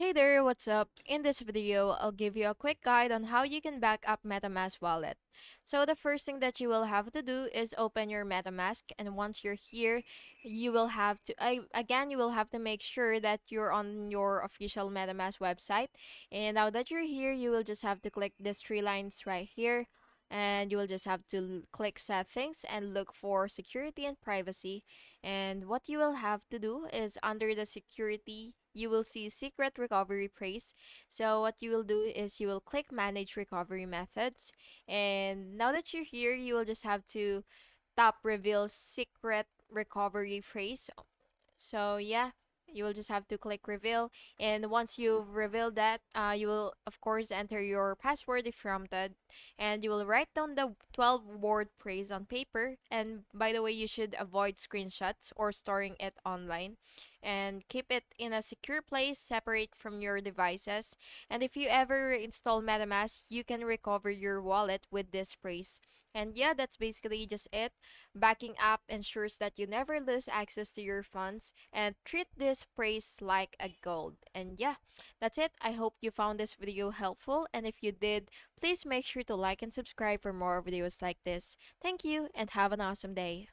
Hey there, what's up? In this video, I'll give you a quick guide on how you can back up MetaMask wallet. So the first thing that you will have to do is open your MetaMask, and once you're here, you will have to again you will have to make sure that you're on your official MetaMask website. And now that you're here, you will just have to click these three lines right here. And you will just have to click settings and look for security and privacy. And what you will have to do is under the security, you will see secret recovery phrase. So what you will do is you will click manage recovery methods. And now that you're here, you will just have to tap reveal secret recovery phrase. So yeah, you will just have to click reveal, and once you've revealed that, you will of course enter your password if prompted, and you will write down the 12-word phrase on paper. And by the way, you should avoid screenshots or storing it online, and keep it in a secure place separate from your devices. And if you ever install MetaMask, you can recover your wallet with this phrase. And yeah, that's basically just it. Backing up ensures that you never lose access to your funds, and treat this praise like a gold. And yeah, that's it. I hope you found this video helpful, and if you did, please make sure to like and subscribe for more videos like this. Thank you and have an awesome day.